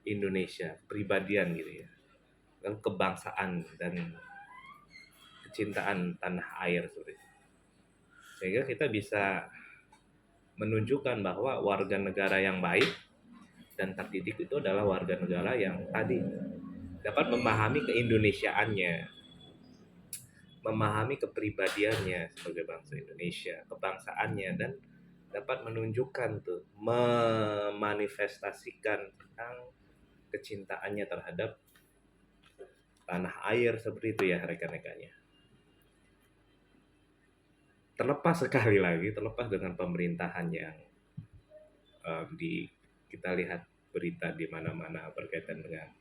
Indonesia, kepribadian gitu ya, dan kebangsaan dan kecintaan tanah air seperti itu. Sehingga kita bisa menunjukkan bahwa warga negara yang baik dan terdidik itu adalah warga negara yang tadi dapat memahami keindonesiaannya, memahami kepribadiannya sebagai bangsa Indonesia, kebangsaannya, dan dapat menunjukkan tuh, memanifestasikan tentang kecintaannya terhadap tanah air seperti itu ya rekan-rekannya. Terlepas sekali lagi, terlepas dengan pemerintahan yang di kita lihat berita di mana-mana berkaitan dengan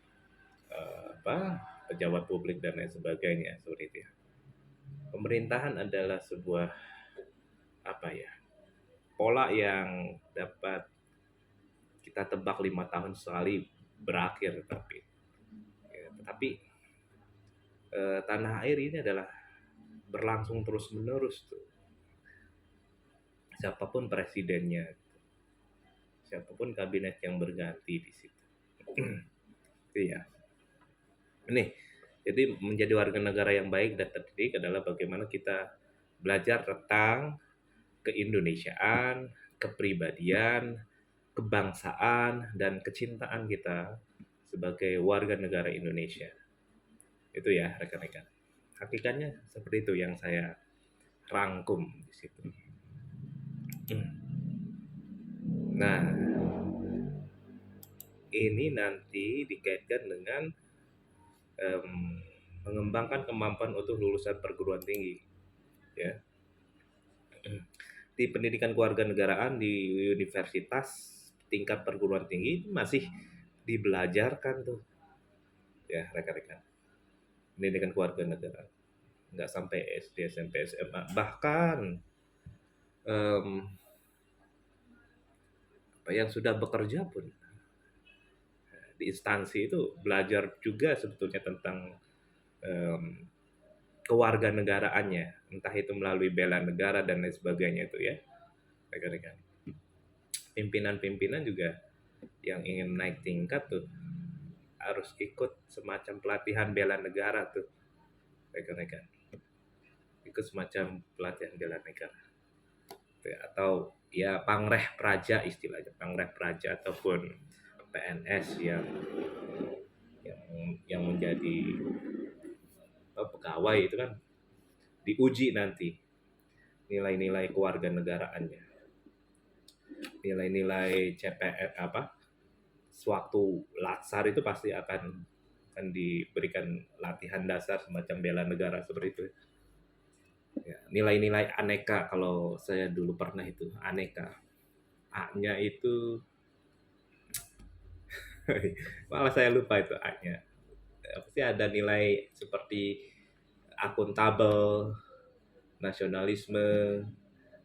pejabat publik dan lain sebagainya seperti itu ya. Pemerintahan adalah sebuah apa ya, pola yang dapat kita tebak 5 tahun sekali berakhir, tetapi tanah air ini adalah berlangsung terus menerus tuh, siapapun presidennya, siapapun kabinet yang berganti di situ. Iya. Ini jadi menjadi warga negara yang baik dan terdidik adalah bagaimana kita belajar tentang keindonesiaan, kepribadian, kebangsaan, dan kecintaan kita sebagai warga negara Indonesia. Itu ya rekan-rekan. Hakikatnya seperti itu yang saya rangkum di situ. Nah, ini nanti dikaitkan dengan mengembangkan kemampuan untuk lulusan perguruan tinggi, ya. Di pendidikan kewarganegaraan di universitas tingkat perguruan tinggi masih dibelajarkan tuh, ya rekan-rekan. Pendidikan kewarganegaraan nggak sampai SD, SMP, SMA, bahkan yang sudah bekerja pun di instansi itu belajar juga sebetulnya tentang kewarganegaraannya, entah itu melalui bela negara dan lain sebagainya itu ya, rekan-rekan. Pimpinan-pimpinan juga yang ingin naik tingkat tuh harus ikut semacam pelatihan bela negara tuh, rekan-rekan. Ikut semacam pelatihan bela negara. Atau ya pangreh praja istilahnya, pangreh praja ataupun PNS yang menjadi pegawai itu kan diuji nanti nilai-nilai kewarganegaraannya, nilai-nilai CPR sewaktu latsar itu pasti akan diberikan latihan dasar semacam bela negara seperti itu ya. Nilai-nilai aneka, kalau saya dulu pernah itu aneka, A-nya itu malah saya lupa itu A-nya. Pasti ada nilai seperti akuntabel, nasionalisme,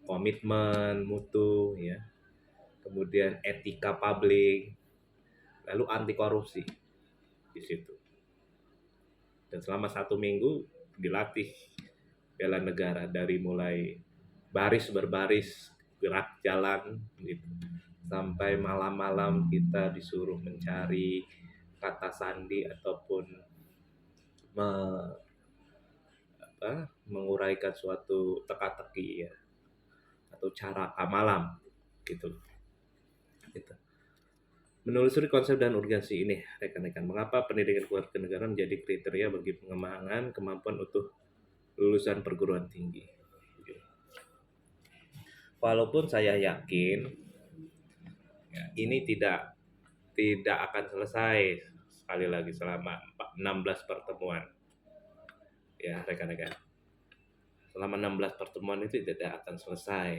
komitmen, mutu, ya. Kemudian etika publik, lalu anti korupsi di situ. Dan selama 1 minggu dilatih bela negara dari mulai baris berbaris, gerak jalan, gitu. Sampai malam-malam kita disuruh mencari kata sandi ataupun menguraikan suatu teka-teki ya, atau cara malam gitu. Menelusuri konsep dan urgensi ini, rekan-rekan, mengapa pendidikan kewarganegaraan menjadi kriteria bagi pengembangan kemampuan untuk lulusan perguruan tinggi. Walaupun saya yakin ya, ini tidak akan selesai sekali lagi selama 16 pertemuan. Ya, rekan-rekan. Selama 16 pertemuan itu tidak akan selesai.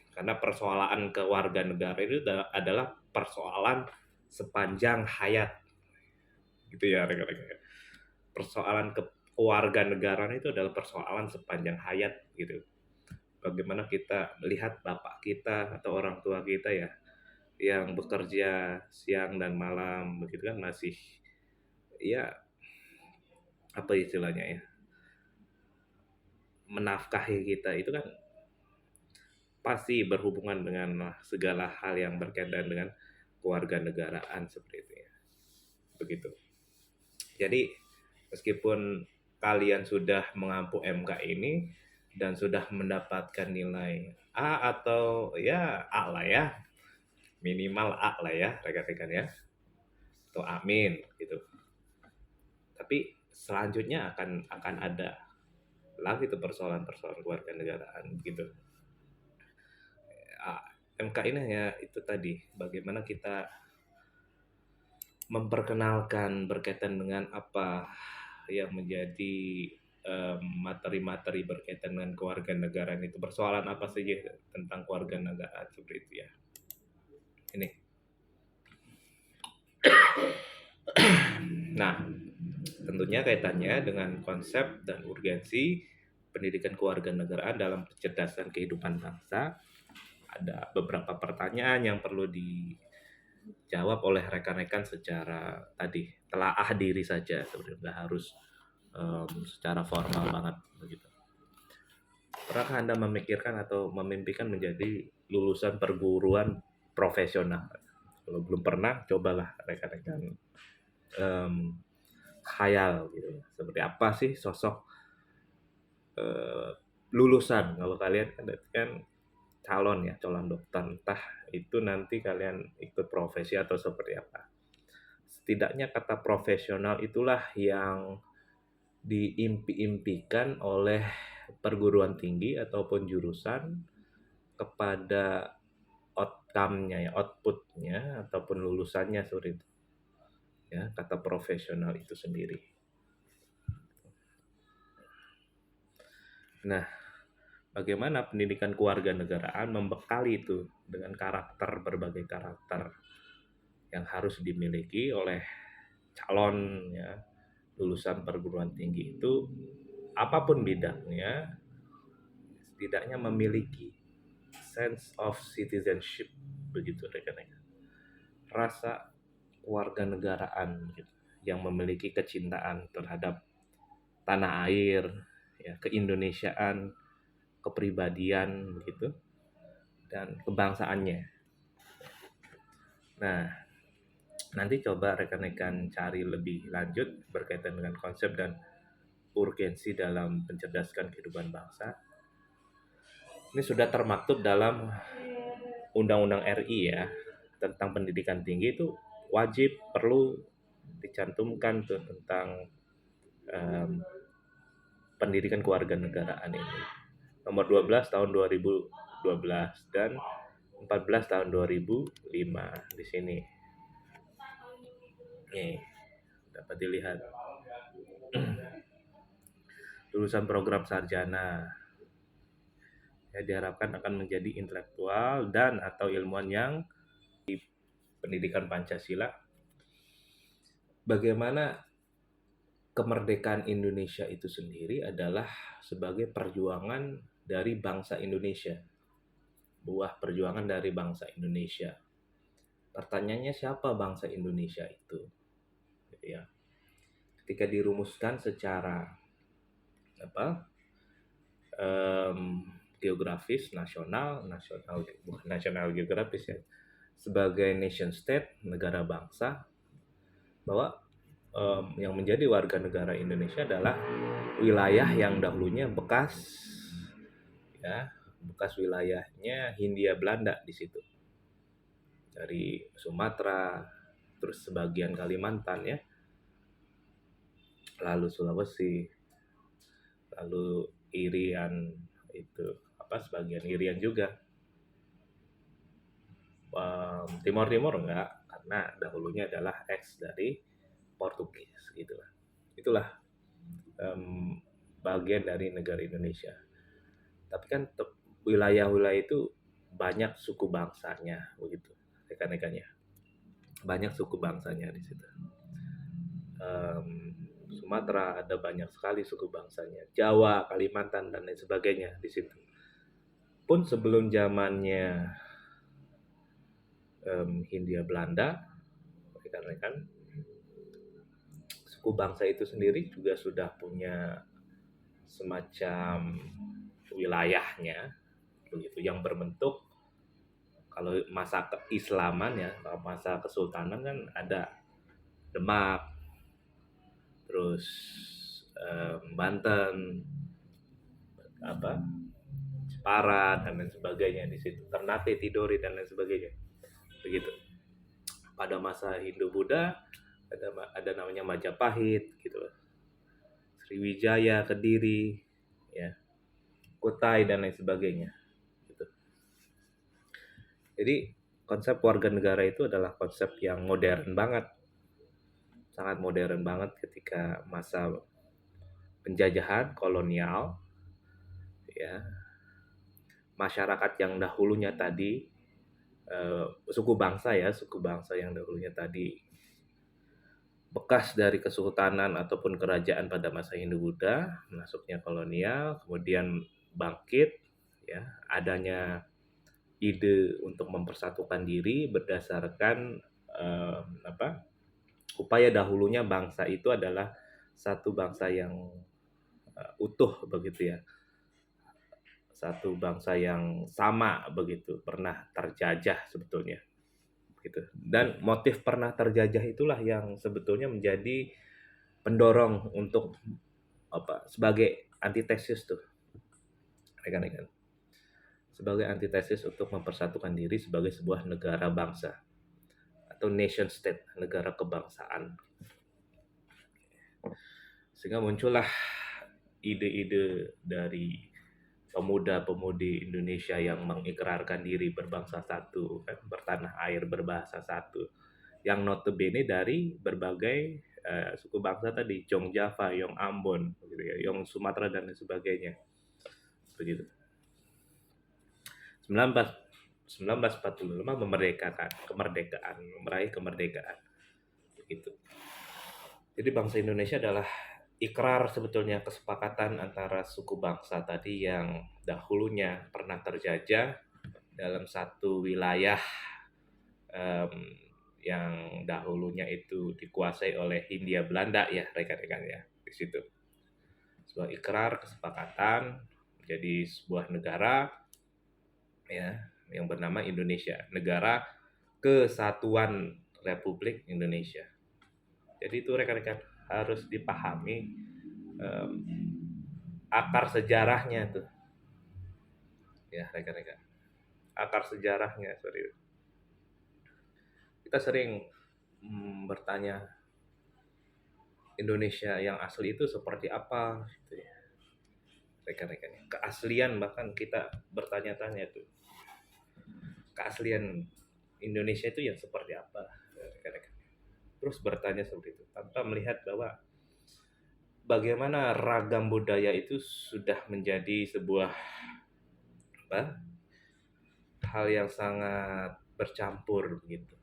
Karena persoalan kewarganegaraan itu adalah persoalan sepanjang hayat. Gitu ya, rekan-rekan. Persoalan kewarganegaraan itu adalah persoalan sepanjang hayat gitu. Bagaimana kita melihat bapak kita atau orang tua kita ya, yang bekerja siang dan malam begitu kan, masih ya apa istilahnya ya, menafkahi kita, itu kan pasti berhubungan dengan segala hal yang berkaitan dengan kewarganegaraan seperti itu ya. begitu. Jadi meskipun kalian sudah mengampu MK ini dan sudah mendapatkan nilai A atau ya A lah ya, minimal A lah ya rekan-rekan ya, atau amin gitu. Tapi selanjutnya akan ada lagi tuh persoalan-persoalan kewarganegaraan gitu. MK ini ya itu tadi bagaimana kita memperkenalkan berkaitan dengan apa yang menjadi materi-materi berkaitan dengan kewarganegaraan itu, persoalan apa saja tentang kewarganegaraan seperti itu ya. Ini. Nah, tentunya kaitannya dengan konsep dan urgensi pendidikan kewarganegaraan dalam kecerdasan kehidupan bangsa. Ada beberapa pertanyaan yang perlu dijawab oleh rekan-rekan secara tadi telaah diri saja, sebenarnya nggak harus secara formal banget begitu. Pernahkah Anda memikirkan atau memimpikan menjadi lulusan perguruan profesional? Kalau belum pernah, cobalah rekan-rekan khayal gitu. Seperti apa sih sosok lulusan? Kalau kalian kan calon dokter, entah itu nanti kalian ikut profesi atau seperti apa. Setidaknya kata profesional itulah yang diimpi-impikan oleh perguruan tinggi ataupun jurusan kepada outcome-nya ya, output-nya ataupun lulusannya seperti itu. Ya, kata profesional itu sendiri. Nah, bagaimana pendidikan kewarganegaraan membekali itu dengan berbagai karakter yang harus dimiliki oleh calon ya, lulusan perguruan tinggi itu, apapun bidangnya, setidaknya memiliki sense of citizenship begitu rekan-rekan, rasa kewarganegaraan gitu, yang memiliki kecintaan terhadap tanah air ya, keindonesiaan, kepribadian begitu, dan kebangsaannya. Nah, nanti coba rekan-rekan cari lebih lanjut berkaitan dengan konsep dan urgensi dalam mencerdaskan kehidupan bangsa. Ini sudah termaktub dalam Undang-Undang RI ya, tentang pendidikan tinggi itu wajib perlu dicantumkan tuh tentang pendidikan kewarganegaraan ini. Nomor 12 tahun 2012 dan 14 tahun 2005 di sini. Nih, dapat dilihat. Lulusan program sarjana ya, diharapkan akan menjadi intelektual dan atau ilmuwan yang di pendidikan Pancasila. Bagaimana kemerdekaan Indonesia itu sendiri adalah sebagai perjuangan dari bangsa Indonesia, buah perjuangan dari bangsa Indonesia. Pertanyaannya siapa bangsa Indonesia itu? Gitu ya. Ketika dirumuskan secara geografis nasional bukan nasional geografis ya, sebagai nation state, negara bangsa, bahwa yang menjadi warga negara Indonesia adalah wilayah yang dahulunya bekas wilayahnya Hindia Belanda di situ, dari Sumatera, terus sebagian Kalimantan ya, lalu Sulawesi, lalu Irian itu sebagian Irian juga. Timur enggak, karena dahulunya adalah ex dari Portugis gitu lah. Itulah bagian dari negara Indonesia. Tapi kan wilayah-wilayah itu banyak suku bangsanya begitu, rekan-rekannya. Banyak suku bangsanya di situ. Sumatera ada banyak sekali suku bangsanya, Jawa, Kalimantan dan lain sebagainya di situ. Pun sebelum zamannya Hindia Belanda, rekan-rekan, suku bangsa itu sendiri juga sudah punya semacam wilayahnya begitu, yang berbentuk, kalau masa keislaman ya, masa kesultanan kan ada Demak, terus Banten, apa Jepara dan lain sebagainya di situ. Ternate, Tidore dan lain sebagainya. Begitu. Pada masa Hindu-Buddha ada namanya Majapahit gitu loh. Sriwijaya, Kediri, ya, Kutai dan lain sebagainya. Gitu. Jadi konsep warga negara itu adalah konsep yang modern banget, sangat modern banget ketika masa penjajahan kolonial, ya. Masyarakat yang dahulunya tadi suku bangsa yang dahulunya tadi bekas dari kesultanan ataupun kerajaan pada masa Hindu-Buddha, masuknya kolonial, kemudian bangkit, ya, adanya ide untuk mempersatukan diri berdasarkan apa upaya dahulunya bangsa itu adalah satu bangsa yang utuh begitu ya, satu bangsa yang sama begitu, pernah terjajah sebetulnya gitu. Dan motif pernah terjajah itulah yang sebetulnya menjadi pendorong untuk sebagai antitesis tuh, rekan-rekan, sebagai antitesis untuk mempersatukan diri sebagai sebuah negara bangsa atau nation state, negara kebangsaan. Sehingga muncullah ide-ide dari pemuda-pemudi Indonesia yang mengikrarkan diri berbangsa satu, kan, bertanah air, berbahasa satu, yang notabene dari berbagai suku bangsa tadi, Jong Java, Yong Ambon, gitu ya, Yong Sumatera dan lain sebagainya. Begitu. 1945 meraih kemerdekaan. Begitu. Jadi bangsa Indonesia adalah ikrar sebetulnya kesepakatan antara suku bangsa tadi yang dahulunya pernah terjajah dalam satu wilayah yang dahulunya itu dikuasai oleh Hindia Belanda, ya rekan-rekan, ya, di situ. Sebuah ikrar kesepakatan menjadi sebuah negara, ya, yang bernama Indonesia, Negara Kesatuan Republik Indonesia. Jadi itu rekan-rekan harus dipahami akar sejarahnya tuh, ya rekan-rekan, akar sejarahnya. Sorry, kita sering bertanya Indonesia yang asli itu seperti apa, gitu ya, rekan-rekan. Keaslian, bahkan kita bertanya-tanya tuh, keaslian Indonesia itu yang seperti apa, rekan-rekan. Terus bertanya seperti itu tanpa melihat bahwa bagaimana ragam budaya itu sudah menjadi sebuah hal yang sangat bercampur begitu,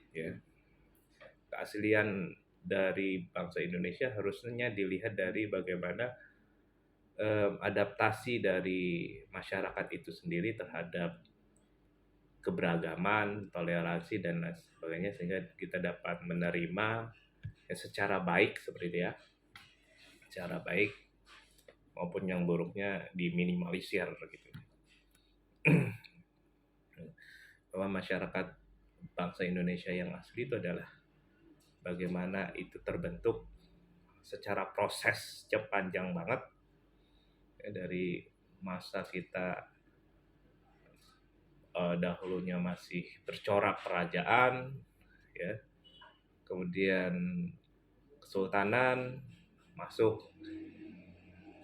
ya. Keaslian dari bangsa Indonesia harusnya dilihat dari bagaimana adaptasi dari masyarakat itu sendiri terhadap keberagaman, toleransi dan lain sebagainya, sehingga kita dapat menerima secara baik seperti itu, ya, secara baik, maupun yang buruknya diminimalisir gitu. Bahwa masyarakat bangsa Indonesia yang asli itu adalah bagaimana itu terbentuk secara proses panjang banget, ya, dari masa kita dahulunya masih bercorak kerajaan, ya, kemudian kesultanan, masuk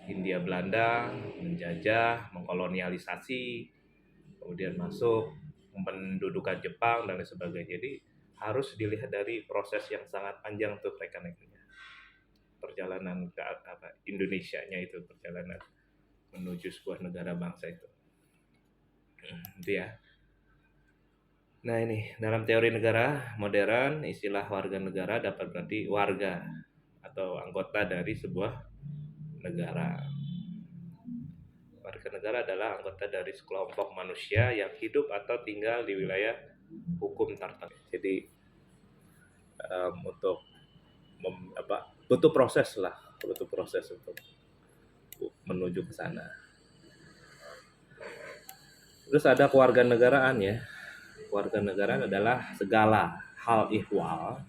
Hindia Belanda menjajah, mengkolonialisasi, kemudian masuk mendudukan Jepang dan lain sebagainya. Jadi harus dilihat dari proses yang sangat panjang tuh rekan-rekan, perjalanan ke Indonesianya itu, perjalanan menuju sebuah negara bangsa itu. Itu ya. Nah ini, dalam teori negara modern, istilah warga negara dapat berarti warga atau anggota dari sebuah negara. Warga negara adalah anggota dari sekelompok manusia yang hidup atau tinggal di wilayah hukum tertentu. Jadi untuk butuh proses untuk menuju ke sana. Terus ada kewarganegaraan, ya. Kewarganegaraan adalah segala hal ihwal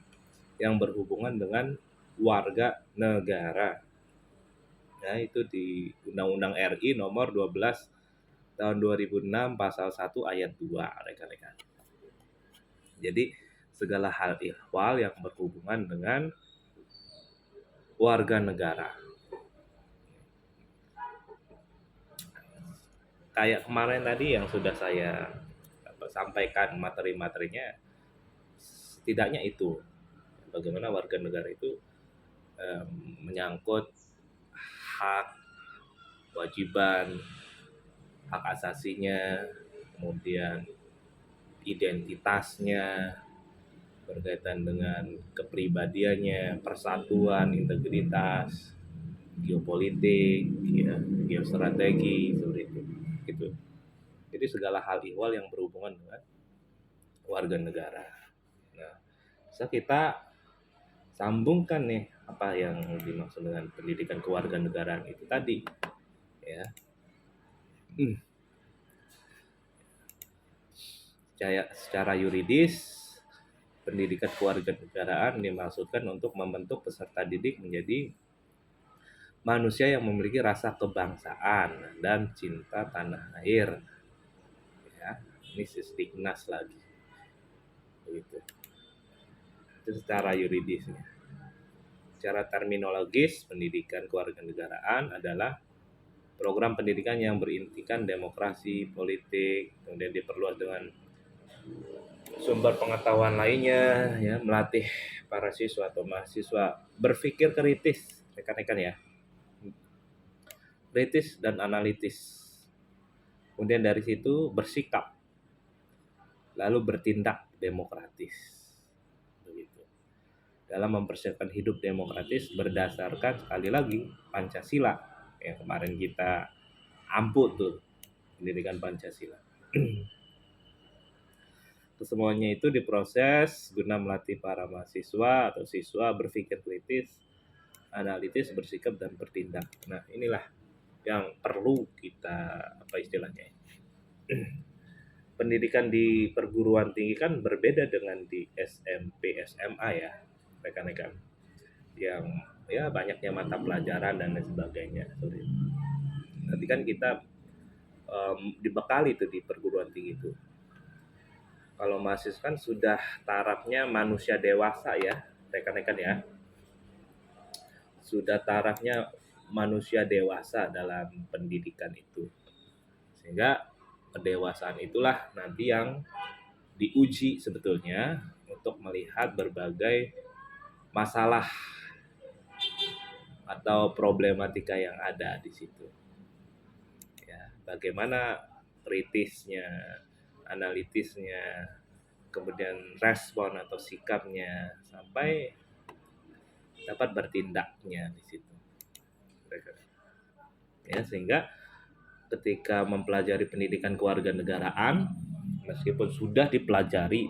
yang berhubungan dengan warga negara. Nah, itu di Undang-Undang RI nomor 12 tahun 2006 pasal 1 ayat 2, rekan-rekan. Jadi segala hal ihwal yang berhubungan dengan warga negara. Kayak kemarin tadi yang sudah saya sampaikan materi-materinya, setidaknya itu bagaimana warga negara itu menyangkut hak, kewajiban, hak asasinya, kemudian identitasnya, berkaitan dengan kepribadiannya, persatuan, integritas, geopolitik, ya, geostrategi, seperti itu. Gitu. Jadi segala hal ihwal yang berhubungan dengan warga negara. Nah, bisa kita sambungkan nih apa yang dimaksud dengan pendidikan kewarganegaraan itu tadi, ya. Secara yuridis, pendidikan kewarganegaraan dimaksudkan untuk membentuk peserta didik menjadi manusia yang memiliki rasa kebangsaan dan cinta tanah air. Ya, ini Sisdiknas lagi. Begitu. Itu secara yuridisnya. Secara terminologis, pendidikan kewarganegaraan adalah program pendidikan yang berintikan demokrasi, politik, kemudian diperluas dengan sumber pengetahuan lainnya, ya, melatih para siswa atau mahasiswa berpikir kritis, rekan-rekan ya, kritis dan analitis. Kemudian dari situ bersikap, lalu bertindak demokratis. Begitu. Dalam mempersiapkan hidup demokratis berdasarkan sekali lagi Pancasila yang kemarin kita ampuh tuh, pendidikan Pancasila. Kesemuanya itu diproses guna melatih para mahasiswa atau siswa berpikir kritis, analitis, bersikap dan bertindak. Nah, inilah yang perlu kita apa istilahnya. Pendidikan di perguruan tinggi kan berbeda dengan di SMP, SMA ya, rekan-rekan. Yang ya banyaknya mata pelajaran dan lain sebagainya. Nanti kan kita dibekali itu di perguruan tinggi itu. Kalau mahasiswa kan sudah tarafnya manusia dewasa ya, rekan-rekan ya. Sudah tarafnya manusia dewasa dalam pendidikan itu. Sehingga kedewasaan itulah nanti yang diuji sebetulnya untuk melihat berbagai masalah atau problematika yang ada di situ. Ya, bagaimana kritisnya, analitisnya, kemudian respon atau sikapnya sampai dapat bertindaknya di situ. Ya, sehingga ketika mempelajari pendidikan kewarganegaraan, meskipun sudah dipelajari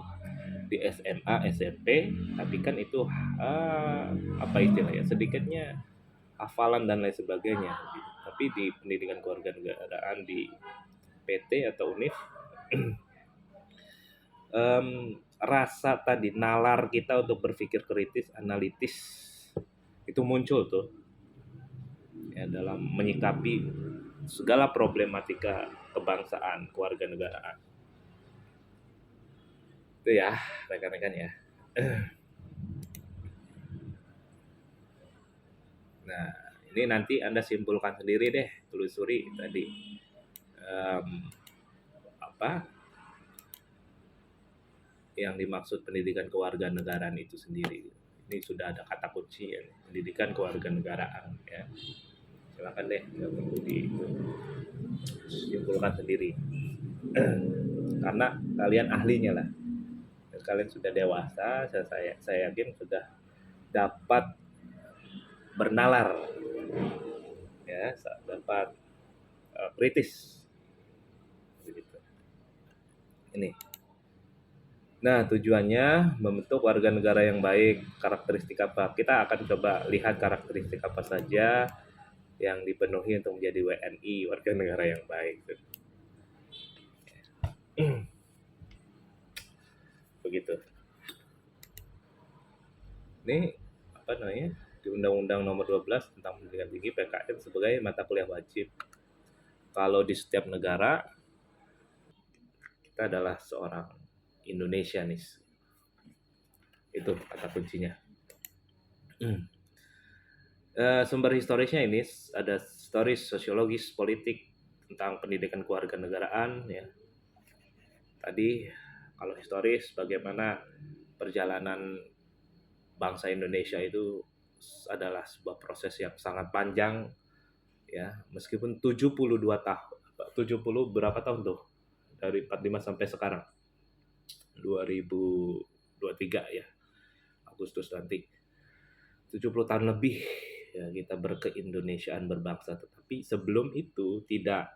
di SMA, SMP, tapi kan itu apa istilahnya, sedikitnya hafalan dan lain sebagainya. Gitu. Tapi di pendidikan kewarganegaraan di PT atau UNIF, rasa tadi nalar kita untuk berpikir kritis, analitis itu muncul tuh ya dalam menyikapi segala problematika kebangsaan, kewarganegaraan. Itu ya, rekan-rekan ya. Nah, ini nanti Anda simpulkan sendiri deh, telusuri tadi apa yang dimaksud pendidikan kewarganegaraan itu sendiri. Ini sudah ada kata kunci ya, pendidikan kewarganegaraan ya. Silakan deh, nggak perlu disimpulkan sendiri. Karena kalian ahlinya lah. Kalian sudah dewasa, saya yakin sudah dapat bernalar, ya, dapat kritis. Begitu. Ini. Nah, tujuannya membentuk warga negara yang baik. Karakteristik apa? Kita akan coba lihat karakteristik apa saja yang dipenuhi untuk menjadi WNI, warga negara yang baik. Begitu. Ini apa namanya? Di Undang-Undang Nomor 12 tentang Pendidikan Tinggi PKN sebagai mata kuliah wajib. Kalau di setiap negara kita adalah seorang Indonesianis. Itu kata kuncinya. Sumber historisnya ini ada historis sosiologis politik tentang pendidikan kewarganegaraan ya. Tadi kalau historis bagaimana perjalanan bangsa Indonesia itu adalah sebuah proses yang sangat panjang ya, meskipun 72 tahun. 70 berapa tahun tuh? Dari 45 sampai sekarang. 2023 ya. Agustus nanti. 70 tahun lebih ya kita berkeindonesiaan berbangsa, tetapi sebelum itu tidak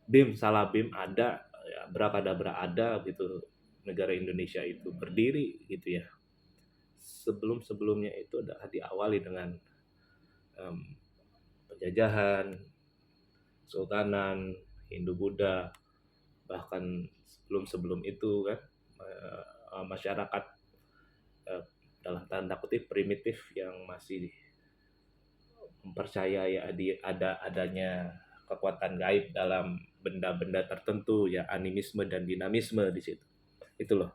BIM salah BIM ada ya, berakadabra ada gitu negara Indonesia itu berdiri gitu ya. Sebelum-sebelumnya itu adalah diawali dengan penjajahan, Sultanan, Hindu-Buddha, bahkan sebelum itu kan masyarakat dalam tanda kutip primitif yang masih mempercayai adanya kekuatan gaib dalam benda-benda tertentu ya, animisme dan dinamisme di situ. Itu loh.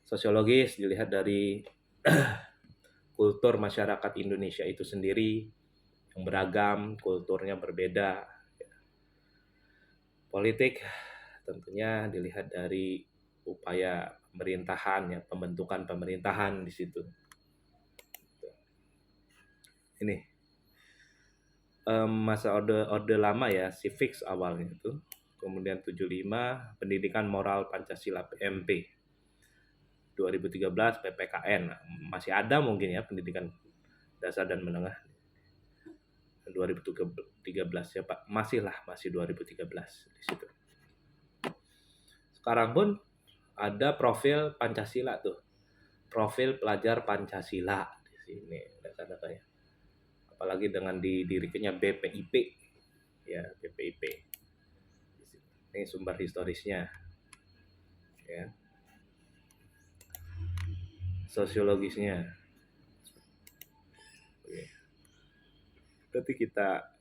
Sosiologis dilihat dari kultur masyarakat Indonesia itu sendiri yang beragam, kulturnya berbeda. Politik tentunya dilihat dari upaya pemerintahan ya, pembentukan pemerintahan di situ. Ini masa orde lama ya, civics awalnya itu. Kemudian 75 pendidikan moral Pancasila PMP. 2013 PPKN. Masih ada mungkin ya pendidikan dasar dan menengah. 2013 ya Pak, masih 2013 di situ. Sekarang pun ada profil Pancasila tuh. Profil pelajar Pancasila di sini data-datanya. Apalagi dengan didirikannya BPIP ya, BPIP. Ini sumber historisnya ya. Sosiologisnya. Oke. Nanti kita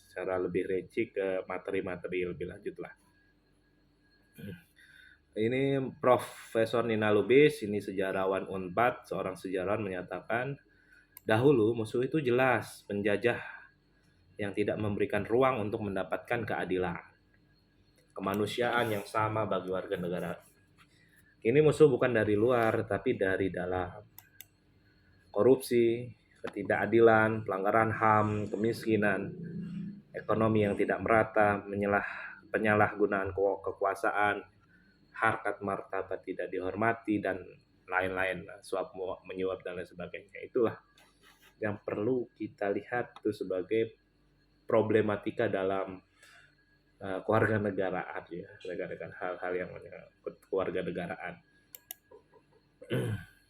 secara lebih rinci ke materi-materi lebih lanjut lah. Ini Profesor Nina Lubis, ini sejarawan Unpad, seorang sejarawan menyatakan dahulu musuh itu jelas penjajah yang tidak memberikan ruang untuk mendapatkan keadilan, kemanusiaan yang sama bagi warga negara. Ini musuh bukan dari luar, tapi dari dalam. Korupsi, ketidakadilan, pelanggaran HAM, kemiskinan, ekonomi yang tidak merata, penyalahgunaan kekuasaan, harkat martabat tidak dihormati, dan lain-lain, suap menyuap dan lain sebagainya. Itulah yang perlu kita lihat itu sebagai problematika dalam kewarganegaraan ya, hal-hal yang menyangkut kewarganegaraan.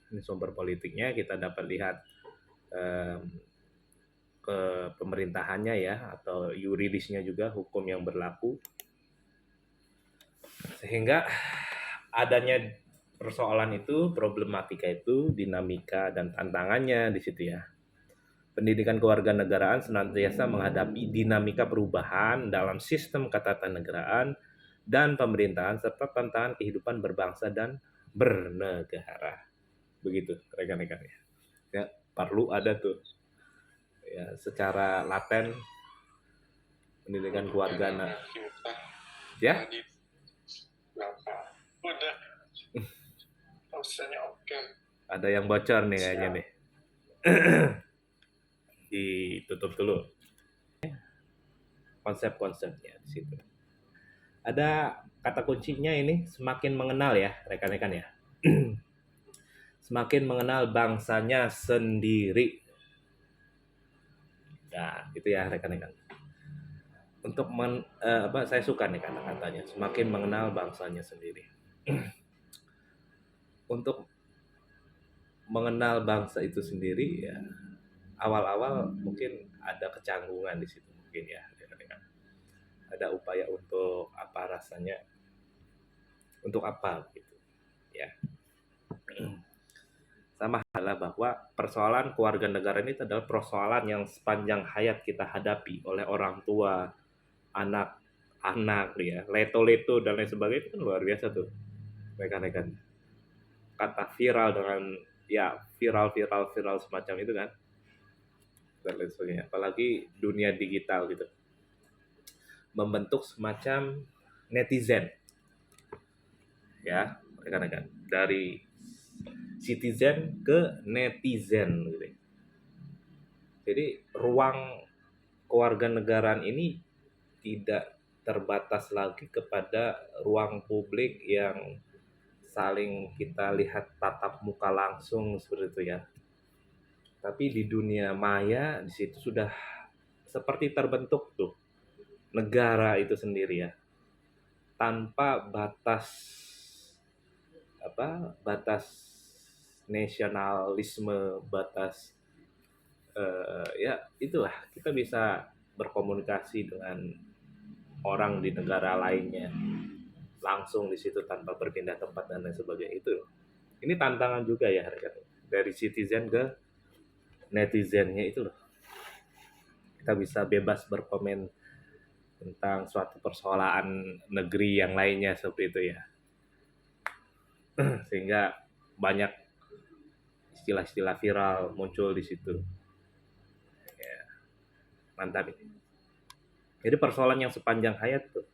Ini sumber politiknya kita dapat lihat ke pemerintahannya ya, atau yuridisnya juga, hukum yang berlaku, sehingga adanya persoalan itu, problematika itu, dinamika dan tantangannya di situ ya. Pendidikan kewarganegaraan senantiasa menghadapi dinamika perubahan dalam sistem ketatanegaraan dan pemerintahan serta tantangan kehidupan berbangsa dan bernegara. Begitu rekan-rekan ya. Ya, perlu ada tuh ya secara laten pendidikan kewarganegaraan. Ya? Udah. Ada yang bocor nih kayaknya nih. Ditutup dulu konsep-konsepnya di situ. Ada kata kuncinya ini, semakin mengenal ya rekan-rekan ya. Semakin mengenal bangsanya sendiri. Nah, gitu ya rekan-rekan. Untuk saya suka nih kata-katanya, semakin mengenal bangsanya sendiri. Untuk mengenal bangsa itu sendiri ya, awal-awal mungkin ada kecanggungan di situ mungkin ya, ada upaya untuk apa rasanya, untuk apa gitu ya. adalah bahwa persoalan kewarganegaraan itu adalah persoalan yang sepanjang hayat kita hadapi oleh orang tua, anak-anak ya, leto-leto dan lain sebagainya itu kan luar biasa tuh rekan-rekan. Kata viral dengan ya viral semacam itu kan dan lain sebagainya. Apalagi dunia digital gitu. Membentuk semacam netizen ya rekan-rekan dari citizen ke netizen gitu. Jadi ruang kewarganegaraan ini tidak terbatas lagi kepada ruang publik yang saling kita lihat tatap muka langsung seperti itu ya. Tapi di dunia maya di situ sudah seperti terbentuk tuh negara itu sendiri ya, tanpa batas batas nasionalisme, batas ya itulah kita bisa berkomunikasi dengan orang di negara lainnya langsung di situ tanpa berpindah tempat dan lain sebagainya itu. Ini tantangan juga ya rekan. Dari citizen ke netizennya itu loh. Kita bisa bebas berkomen tentang suatu persoalan negeri yang lainnya seperti itu ya. Sehingga banyak istilah-istilah viral muncul di situ. Ya, mantap ini. Jadi persoalan yang sepanjang hayat tuh,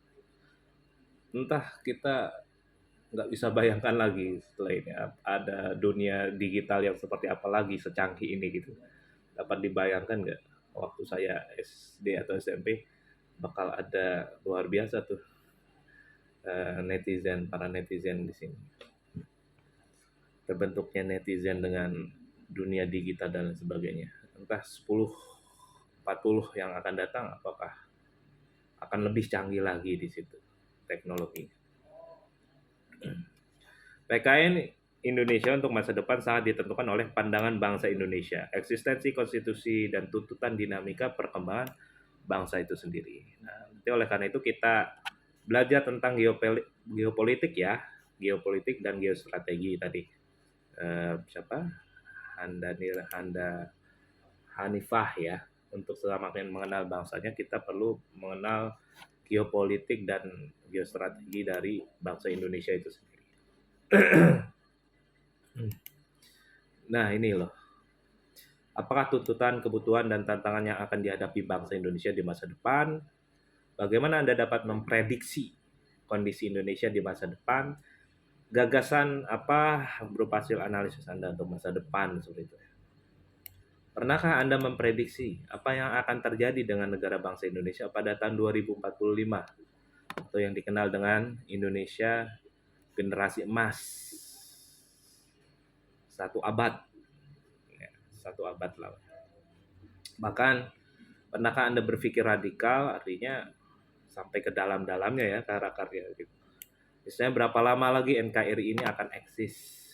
entah kita nggak bisa bayangkan lagi setelah ini ada dunia digital yang seperti apa lagi secanggih ini gitu. Dapat dibayangkan nggak waktu saya SD atau SMP bakal ada luar biasa tuh para netizen di sini. Terbentuknya netizen dengan dunia digital dan sebagainya. Entah 10, 40 yang akan datang apakah akan lebih canggih lagi di situ teknologi. PKN Indonesia untuk masa depan sangat ditentukan oleh pandangan bangsa Indonesia, eksistensi konstitusi dan tuntutan dinamika perkembangan bangsa itu sendiri. Nah, oleh karena itu kita belajar tentang geopolitik ya, geopolitik dan geostrategi tadi. Siapa? Handa Hanifah ya. Untuk semakin mengenal bangsanya kita perlu mengenal geopolitik dan geostrategi dari bangsa Indonesia itu sendiri. Nah ini loh, apakah tuntutan, kebutuhan, dan tantangan yang akan dihadapi bangsa Indonesia di masa depan? Bagaimana Anda dapat memprediksi kondisi Indonesia di masa depan? Gagasan apa berupa hasil analisis Anda untuk masa depan seperti itu? Pernahkah Anda memprediksi apa yang akan terjadi dengan negara bangsa Indonesia pada tahun 2045 atau yang dikenal dengan Indonesia generasi emas? Satu abad. Ya, satu abad lah. Bahkan pernahkah Anda berpikir radikal artinya sampai ke dalam-dalamnya ya ke akar-akarnya gitu. Misalnya berapa lama lagi NKRI ini akan eksis?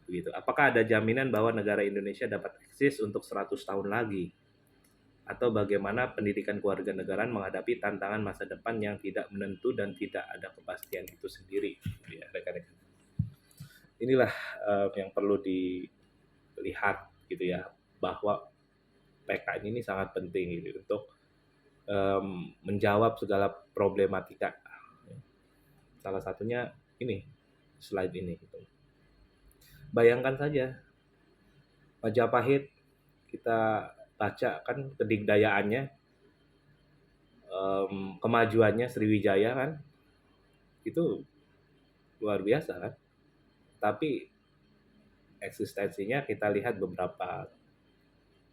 Begitu. Apakah ada jaminan bahwa negara Indonesia dapat eksis untuk 100 tahun lagi? Atau bagaimana pendidikan kewarganegaraan menghadapi tantangan masa depan yang tidak menentu dan tidak ada kepastian itu sendiri? Ya, rekan-rekan. Inilah yang perlu dilihat gitu ya, bahwa PKN ini sangat penting gitu, untuk menjawab segala problematika. Salah satunya ini, slide ini. Gitu. Bayangkan saja, Majapahit kita baca kan kedigdayaannya, kemajuannya Sriwijaya kan, itu luar biasa kan. Tapi eksistensinya kita lihat beberapa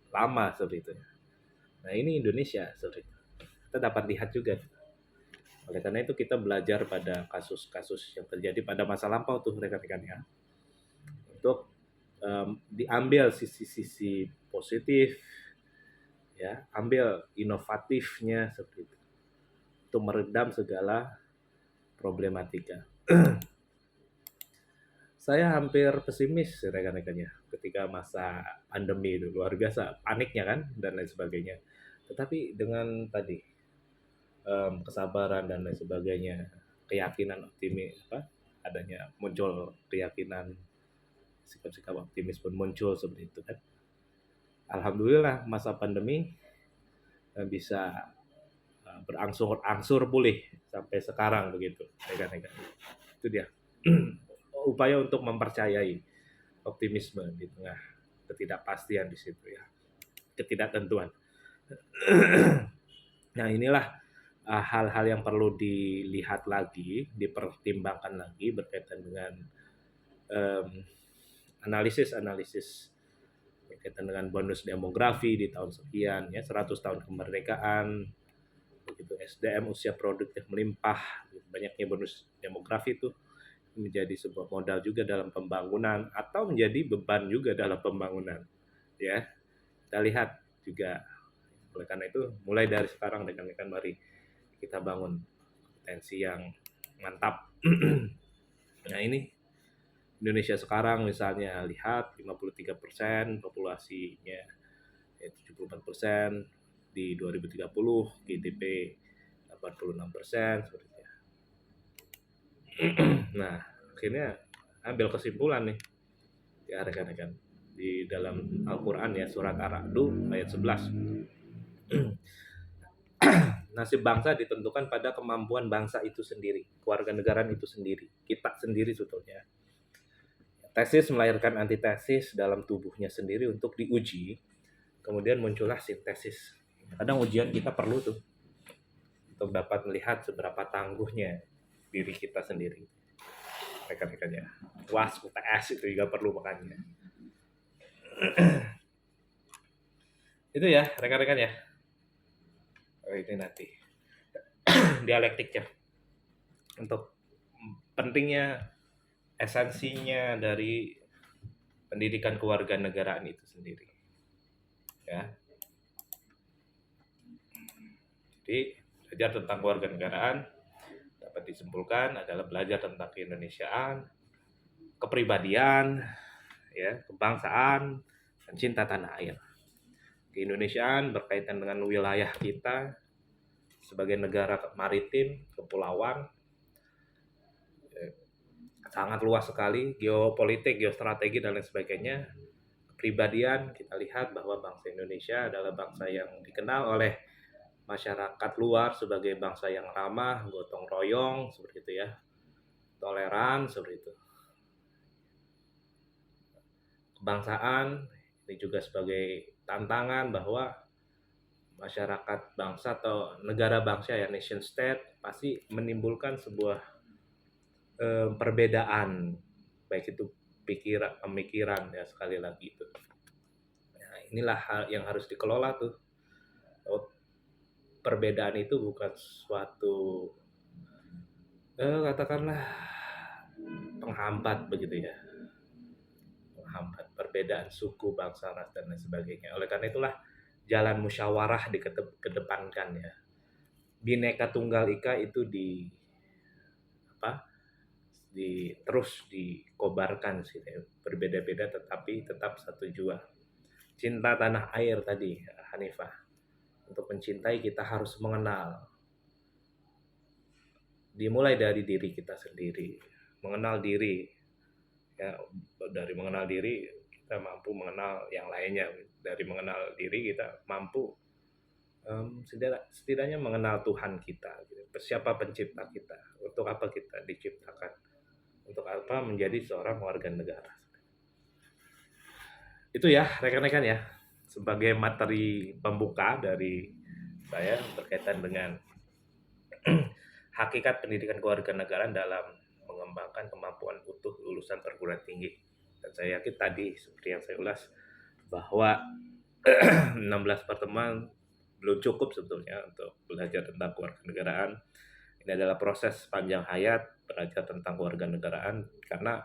lama seperti itu. Nah ini Indonesia seperti itu. Kita dapat lihat juga. Oleh karena itu kita belajar pada kasus-kasus yang terjadi pada masa lampau tuh rekan-rekan ya. Untuk diambil sisi-sisi positif, ya, ambil inovatifnya seperti itu, untuk meredam segala problematika. Saya hampir pesimis rekan-rekannya ketika masa pandemi itu luar biasa paniknya kan dan lain sebagainya. Tetapi dengan tadi kesabaran dan lain sebagainya, keyakinan optimis adanya muncul keyakinan sikap-sikap optimis pun muncul seperti itu kan. Alhamdulillah masa pandemi bisa berangsur-angsur pulih sampai sekarang begitu, rekan-rekan. Itu dia upaya untuk mempercayai optimisme di tengah ketidakpastian di situ ya, ketidaktentuan. Nah inilah hal-hal yang perlu dilihat lagi, dipertimbangkan lagi berkaitan dengan analisis berkaitan dengan bonus demografi di tahun sekian ya, 100 tahun kemerdekaan, begitu SDM usia produktif melimpah, banyaknya bonus demografi itu menjadi sebuah modal juga dalam pembangunan atau menjadi beban juga dalam pembangunan ya. Kita lihat juga, oleh karena itu mulai dari sekarang rekan-rekan mari kita bangun potensi yang mantap. Nah ini Indonesia sekarang misalnya lihat 53% populasinya 74% di 2030, GDP 86% seperti itu. Nah, akhirnya ambil kesimpulan nih ya rekan-rekan di dalam Al-Qur'an ya, surat Ar-Ra'd ayat 11. Nasib bangsa ditentukan pada kemampuan bangsa itu sendiri, kewarganegaraan itu sendiri, kita sendiri sebetulnya. Tesis melahirkan antitesis dalam tubuhnya sendiri untuk diuji, kemudian muncullah sintesis. Kadang ujian kita perlu tuh untuk dapat melihat seberapa tangguhnya diri kita sendiri. Rekan-rekannya, UAS, UTS itu juga perlu makanya. Itu ya rekan-rekan ya. Ini nanti dialektiknya untuk pentingnya, esensinya dari pendidikan kewarganegaraan itu sendiri ya. Jadi belajar tentang kewarganegaraan dapat disimpulkan adalah belajar tentang keindonesiaan, kepribadian ya, kebangsaan, dan cinta tanah air. Keindonesiaan berkaitan dengan wilayah kita sebagai negara maritim, kepulauan, sangat luas sekali, geopolitik, geostrategi, dan lain sebagainya. Kepribadian, kita lihat bahwa bangsa Indonesia adalah bangsa yang dikenal oleh masyarakat luar sebagai bangsa yang ramah, gotong royong, seperti itu ya, toleran, seperti itu. Kebangsaan, ini juga sebagai tantangan bahwa masyarakat bangsa atau negara bangsa ya, nation state, pasti menimbulkan sebuah perbedaan, baik itu pemikiran ya, sekali lagi itu. Nah, inilah hal yang harus dikelola tuh. Perbedaan itu bukan suatu katakanlah penghambat begitu ya, menghambat perbedaan suku, bangsa, ras, dan lain sebagainya. Oleh karena itulah jalan musyawarah dikedepankan ya. Bhinneka Tunggal Ika itu terus dikobarkan sih, berbeda-beda tetapi tetap satu jua. Cinta tanah air tadi, Hanifah. Untuk mencintai kita harus mengenal. Dimulai dari diri kita sendiri, mengenal diri. Ya, dari mengenal diri kita mampu mengenal yang lainnya. Dari mengenal diri kita mampu setidaknya mengenal Tuhan kita, siapa pencipta kita, untuk apa kita diciptakan, untuk apa menjadi seorang warga negara. Itu ya rekan-rekan ya, sebagai materi pembuka dari saya berkaitan dengan hakikat pendidikan kewarganegaraan dalam mengembangkan kemampuan utuh lulusan perguruan tinggi. Dan saya yakin tadi seperti yang saya ulas bahwa 16 pertemuan belum cukup sebetulnya untuk belajar tentang kewarganegaraan. Ini adalah proses panjang hayat belajar tentang kewarganegaraan, karena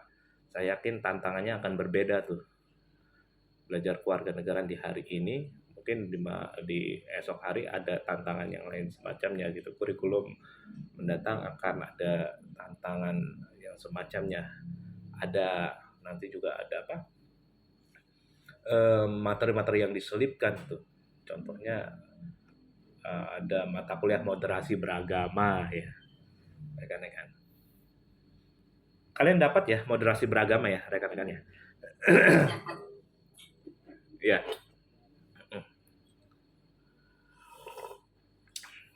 saya yakin tantangannya akan berbeda tuh. Belajar kewarganegaraan di hari ini, mungkin di esok hari ada tantangan yang lain semacamnya gitu. Kurikulum mendatang akan ada tantangan yang semacamnya. Ada nanti juga ada materi-materi yang diselipkan tuh. Contohnya ada mata kuliah moderasi beragama ya, rekan-rekan. Kalian dapat ya moderasi beragama ya, rekan-rekan ya. Ya,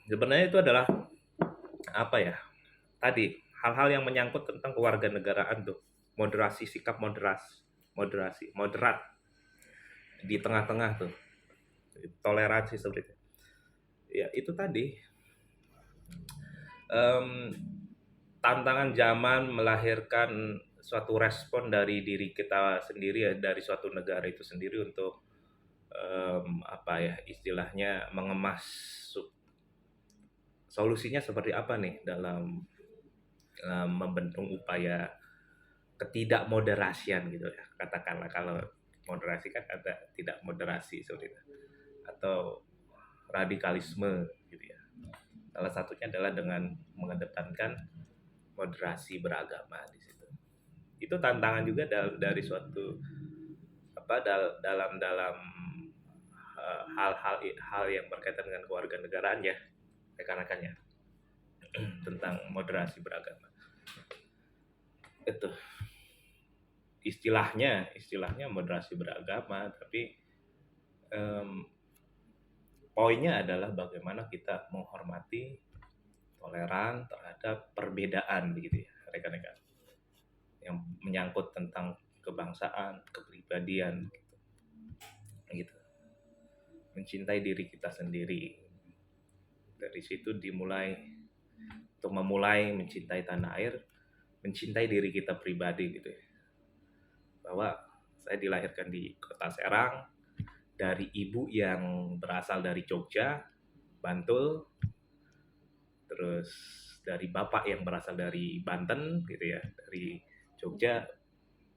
sebenarnya itu adalah apa ya? Tadi hal-hal yang menyangkut tentang kewarganegaraan tuh, moderasi, sikap moderat di tengah-tengah tuh, toleransi seperti itu. Ya itu tadi, em, tantangan zaman melahirkan suatu respon dari diri kita sendiri ya, dari suatu negara itu sendiri untuk apa ya istilahnya mengemas solusinya seperti apa nih dalam membendung upaya ketidakmoderasian gitu ya, katakanlah. Kalau moderasi kan ada tidak moderasi seperti itu, atau radikalisme gitu ya. Salah satunya adalah dengan mengedepankan moderasi beragama di situ. Itu tantangan juga dari suatu apa dalam dalam hal yang berkaitan dengan kewarganegaraan ya, rekan-rekannya, tentang moderasi beragama. Itu istilahnya moderasi beragama, tapi em, poinnya adalah bagaimana kita menghormati, toleran terhadap perbedaan begitu ya, rekan-rekan, yang menyangkut tentang kebangsaan, kepribadian gitu. Mencintai diri kita sendiri. Dari situ dimulai, untuk memulai mencintai tanah air, mencintai diri kita pribadi gitu ya. Bahwa saya dilahirkan di kota Serang dari ibu yang berasal dari Jogja, Bantul, terus dari bapak yang berasal dari Banten gitu ya, dari Jogja,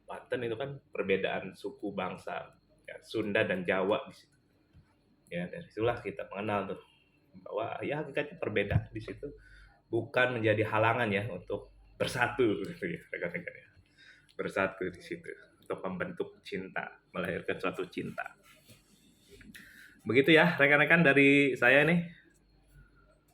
Banten itu kan perbedaan suku bangsa ya, Sunda dan Jawa di situ. Ya dari situlah kita mengenal tuh bahwa ya hakikatnya perbedaan di situ bukan menjadi halangan ya untuk bersatu gitu ya, rekan-rekan ya. Bersatu di situ untuk membentuk cinta, melahirkan suatu cinta. Begitu ya rekan-rekan dari saya nih.